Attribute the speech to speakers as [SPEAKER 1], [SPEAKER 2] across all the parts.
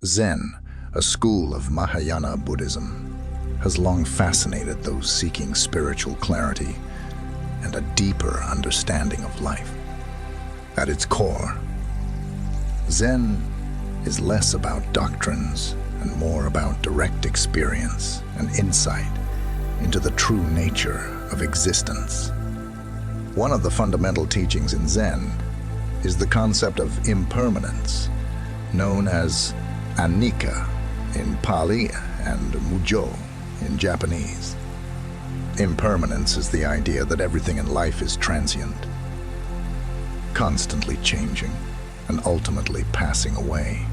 [SPEAKER 1] Zen, a school of Mahayana Buddhism, has long fascinated those seeking spiritual clarity and a deeper understanding of life. At its core, Zen is less about doctrines and more about direct experience and insight into the true nature of existence. One of the fundamental teachings in Zen is the concept of impermanence, known as anicca in Pali and mujō in Japanese. Impermanence is the idea that everything in life is transient, constantly changing, and ultimately passing away.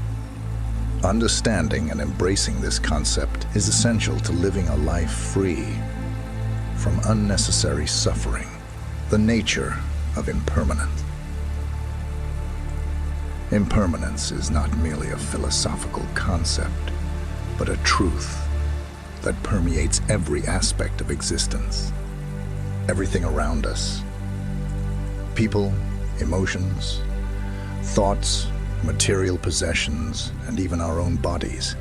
[SPEAKER 1] Understanding and embracing this concept is essential to living a life free from unnecessary suffering. The nature of impermanence. Impermanence is not merely a philosophical concept, but a truth that permeates every aspect of existence. Everything around us, people, emotions, thoughts, material possessions, and even our own bodies,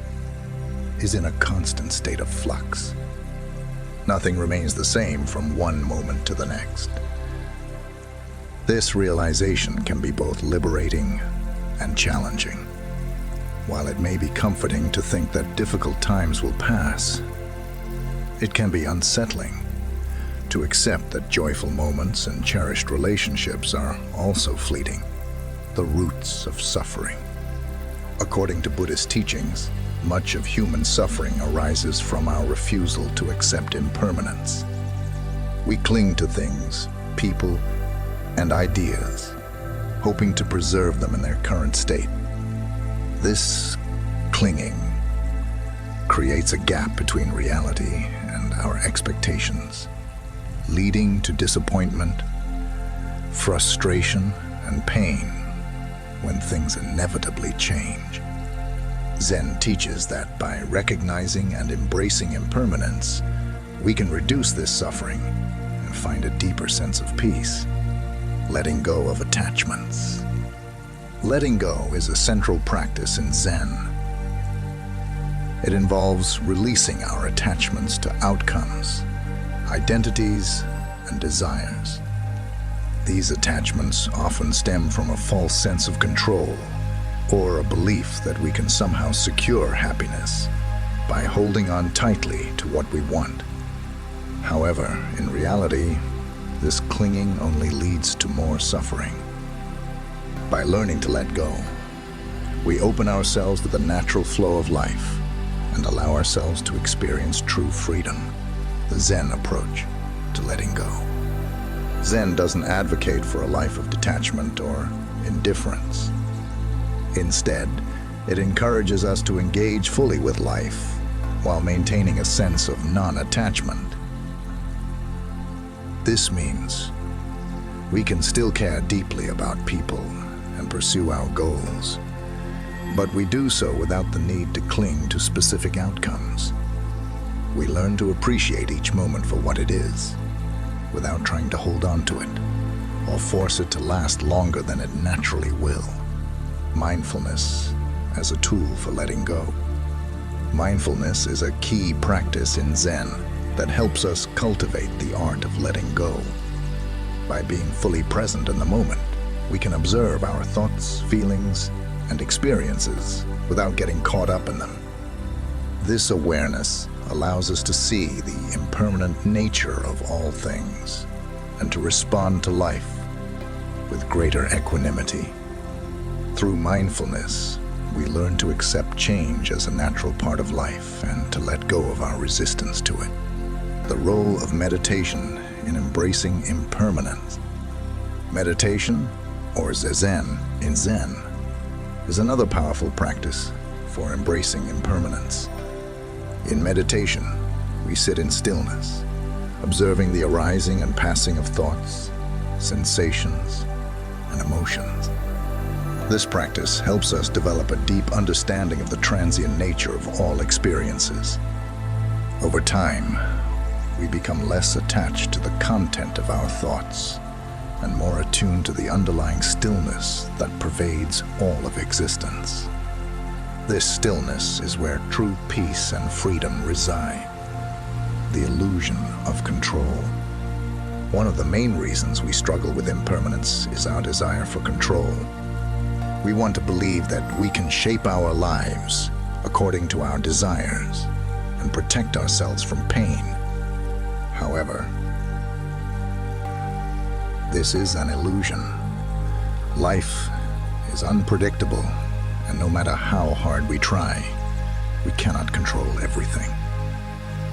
[SPEAKER 1] is in a constant state of flux. Nothing remains the same from one moment to the next. This realization can be both liberating and challenging. While it may be comforting to think that difficult times will pass, it can be unsettling to accept that joyful moments and cherished relationships are also fleeting, the roots of suffering. According to Buddhist teachings, much of human suffering arises from our refusal to accept impermanence. We cling to things, people, and ideas, hoping to preserve them in their current state. This clinging creates a gap between reality and our expectations, leading to disappointment, frustration, and pain when things inevitably change. Zen teaches that by recognizing and embracing impermanence, we can reduce this suffering and find a deeper sense of peace. Letting go of attachments. Letting go is a central practice in Zen. It involves releasing our attachments to outcomes, identities, and desires. These attachments often stem from a false sense of control or a belief that we can somehow secure happiness by holding on tightly to what we want. However, in reality, this clinging only leads to more suffering. By learning to let go, we open ourselves to the natural flow of life and allow ourselves to experience true freedom, the Zen approach to letting go. Zen doesn't advocate for a life of detachment or indifference. Instead, it encourages us to engage fully with life while maintaining a sense of non-attachment. This means we can still care deeply about people and pursue our goals, but we do so without the need to cling to specific outcomes. We learn to appreciate each moment for what it is, without trying to hold on to it or force it to last longer than it naturally will. Mindfulness as a tool for letting go. Mindfulness is a key practice in Zen that helps us cultivate the art of letting go. By being fully present in the moment, we can observe our thoughts, feelings, and experiences without getting caught up in them. This awareness allows us to see the impermanent nature of all things and to respond to life with greater equanimity. Through mindfulness, we learn to accept change as a natural part of life and to let go of our resistance to it. The role of meditation in embracing impermanence. Meditation, or zazen in Zen, is another powerful practice for embracing impermanence. In meditation, we sit in stillness, observing the arising and passing of thoughts, sensations, and emotions. This practice helps us develop a deep understanding of the transient nature of all experiences. Over time, we become less attached to the content of our thoughts and more attuned to the underlying stillness that pervades all of existence. This stillness is where true peace and freedom reside. The illusion of control. One of the main reasons we struggle with impermanence is our desire for control. We want to believe that we can shape our lives according to our desires and protect ourselves from pain. However, this is an illusion. Life is unpredictable, and no matter how hard we try, we cannot control everything.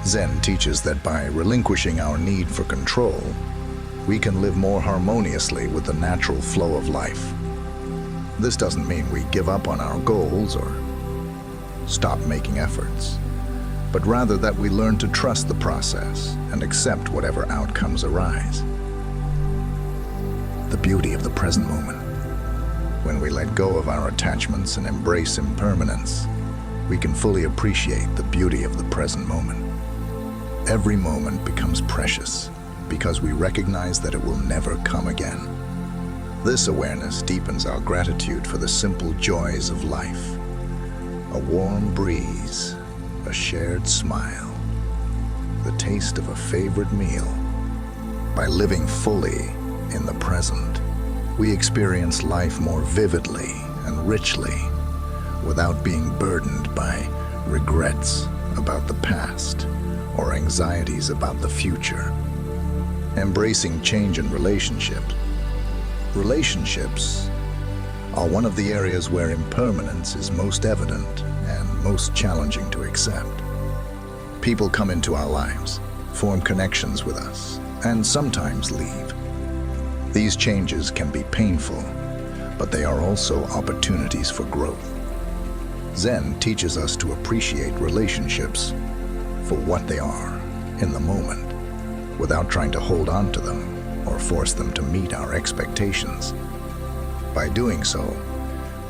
[SPEAKER 1] Zen teaches that by relinquishing our need for control, we can live more harmoniously with the natural flow of life. This doesn't mean we give up on our goals or stop making efforts, but rather that we learn to trust the process and accept whatever outcomes arise. The beauty of the present moment. When we let go of our attachments and embrace impermanence, we can fully appreciate the beauty of the present moment. Every moment becomes precious because we recognize that it will never come again. This awareness deepens our gratitude for the simple joys of life. A warm breeze, a shared smile, the taste of a favorite meal. By living fully in the present, we experience life more vividly and richly without being burdened by regrets about the past or anxieties about the future. Embracing change in relationships. Relationships are one of the areas where impermanence is most evident and most challenging to accept. People come into our lives, form connections with us, and sometimes leave. These changes can be painful, but they are also opportunities for growth. Zen teaches us to appreciate relationships for what they are in the moment, without trying to hold on to them or force them to meet our expectations. By doing so,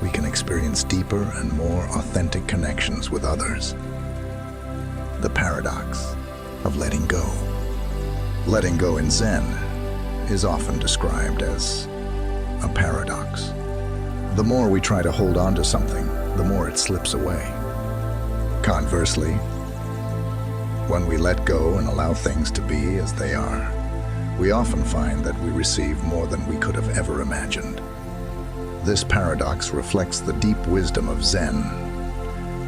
[SPEAKER 1] we can experience deeper and more authentic connections with others. The paradox of letting go. Letting go in Zen is often described as a paradox. The more we try to hold on to something, the more it slips away. Conversely, when we let go and allow things to be as they are, we often find that we receive more than we could have ever imagined. This paradox reflects the deep wisdom of Zen,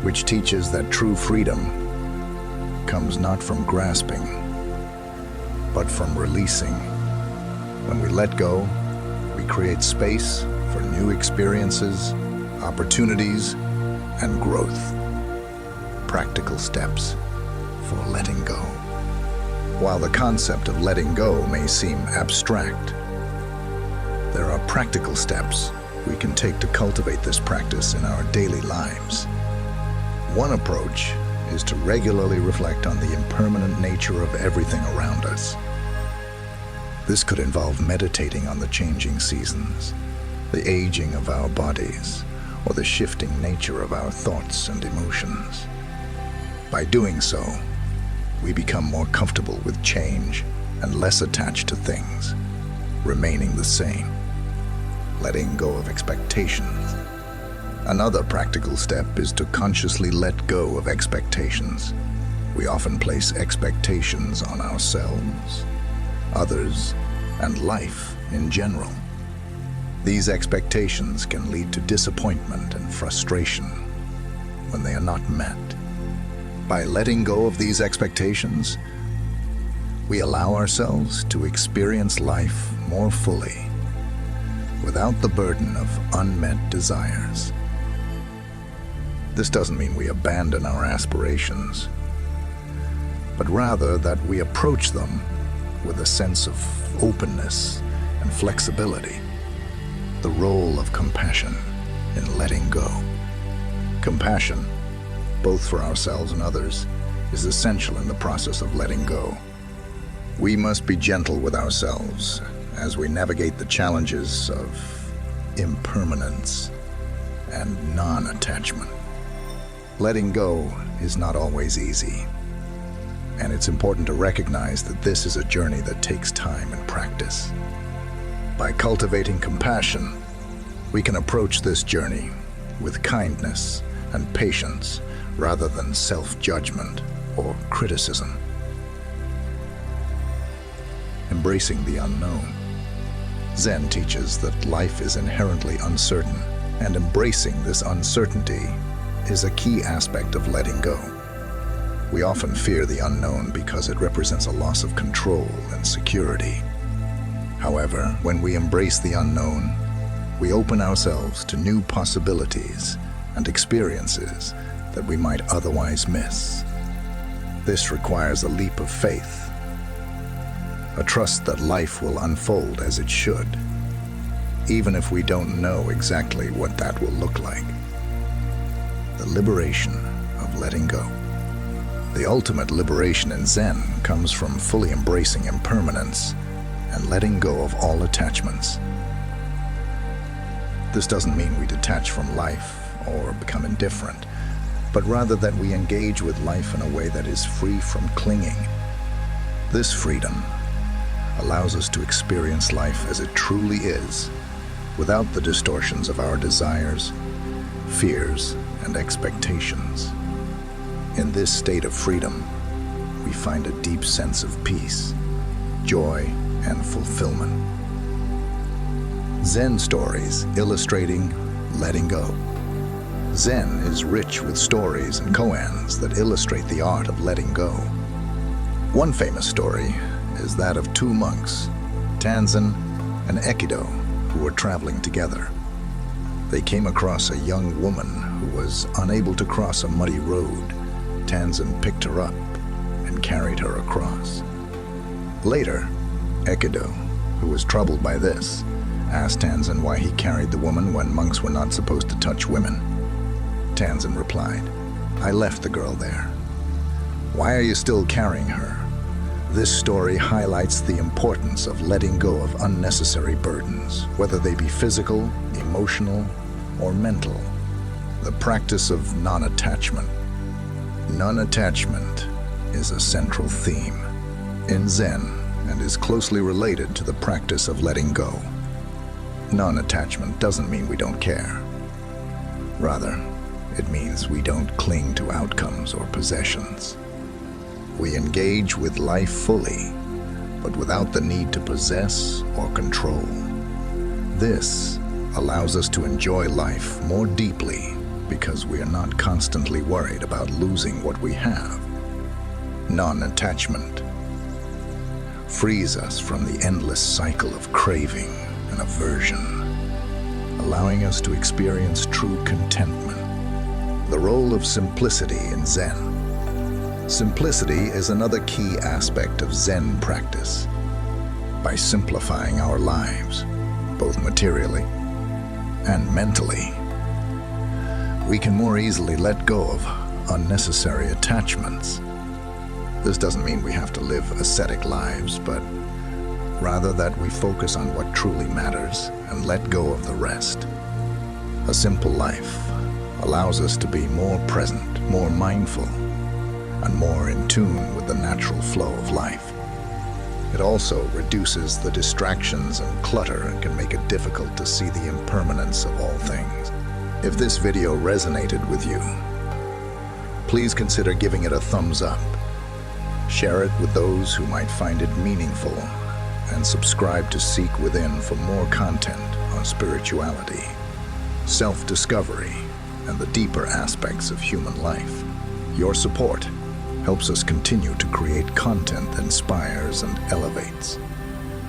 [SPEAKER 1] which teaches that true freedom comes not from grasping, but from releasing. When we let go, we create space for new experiences, opportunities, and growth. Practical steps for letting go. While the concept of letting go may seem abstract, there are practical steps we can take to cultivate this practice in our daily lives. One approach is to regularly reflect on the impermanent nature of everything around us. This could involve meditating on the changing seasons, the aging of our bodies, or the shifting nature of our thoughts and emotions. By doing so, we become more comfortable with change and less attached to things, remaining the same, letting go of expectations. Another practical step is to consciously let go of expectations. We often place expectations on ourselves, others, and life in general. These expectations can lead to disappointment and frustration when they are not met. By letting go of these expectations, we allow ourselves to experience life more fully, without the burden of unmet desires. This doesn't mean we abandon our aspirations, but rather that we approach them with a sense of openness and flexibility. The role of compassion in letting go. Compassion, both for ourselves and others, is essential in the process of letting go. We must be gentle with ourselves as we navigate the challenges of impermanence and non-attachment. Letting go is not always easy, and it's important to recognize that this is a journey that takes time and practice. By cultivating compassion, we can approach this journey with kindness and patience rather than self-judgment or criticism. Embracing the unknown. Zen teaches that life is inherently uncertain, and embracing this uncertainty is a key aspect of letting go. We often fear the unknown because it represents a loss of control and security. However, when we embrace the unknown, we open ourselves to new possibilities and experiences that we might otherwise miss. This requires a leap of faith, a trust that life will unfold as it should, even if we don't know exactly what that will look like. The liberation of letting go. The ultimate liberation in Zen comes from fully embracing impermanence and letting go of all attachments. This doesn't mean we detach from life or become indifferent, but rather that we engage with life in a way that is free from clinging. This freedom allows us to experience life as it truly is, without the distortions of our desires, fears, and expectations. In this state of freedom, we find a deep sense of peace, joy, and fulfillment. Zen stories illustrating letting go. Zen is rich with stories and koans that illustrate the art of letting go. One famous story is that of two monks, Tanzen and Ekido, who were traveling together. They came across a young woman who was unable to cross a muddy road. Tanzen picked her up and carried her across. Later, Ekido, who was troubled by this, asked Tanzen why he carried the woman when monks were not supposed to touch women. Tanzen replied, "I left the girl there. Why are you still carrying her?" This story highlights the importance of letting go of unnecessary burdens, whether they be physical, emotional, or mental. The practice of non-attachment. Non-attachment is a central theme in Zen and is closely related to the practice of letting go. Non-attachment doesn't mean we don't care. Rather, it means we don't cling to outcomes or possessions. We engage with life fully, but without the need to possess or control. This allows us to enjoy life more deeply because we are not constantly worried about losing what we have. Non-attachment frees us from the endless cycle of craving and aversion, allowing us to experience true contentment. The role of simplicity in Zen. Simplicity is another key aspect of Zen practice. By simplifying our lives, both materially and mentally, we can more easily let go of unnecessary attachments. This doesn't mean we have to live ascetic lives, but rather that we focus on what truly matters and let go of the rest. A simple life allows us to be more present, more mindful, and more in tune with the natural flow of life. It also reduces the distractions and clutter and can make it difficult to see the impermanence of all things. If this video resonated with you, please consider giving it a thumbs up. Share it with those who might find it meaningful, and subscribe to Seek Within for more content on spirituality, self-discovery, and the deeper aspects of human life. Your support helps us continue to create content that inspires and elevates.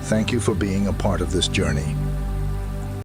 [SPEAKER 1] Thank you for being a part of this journey,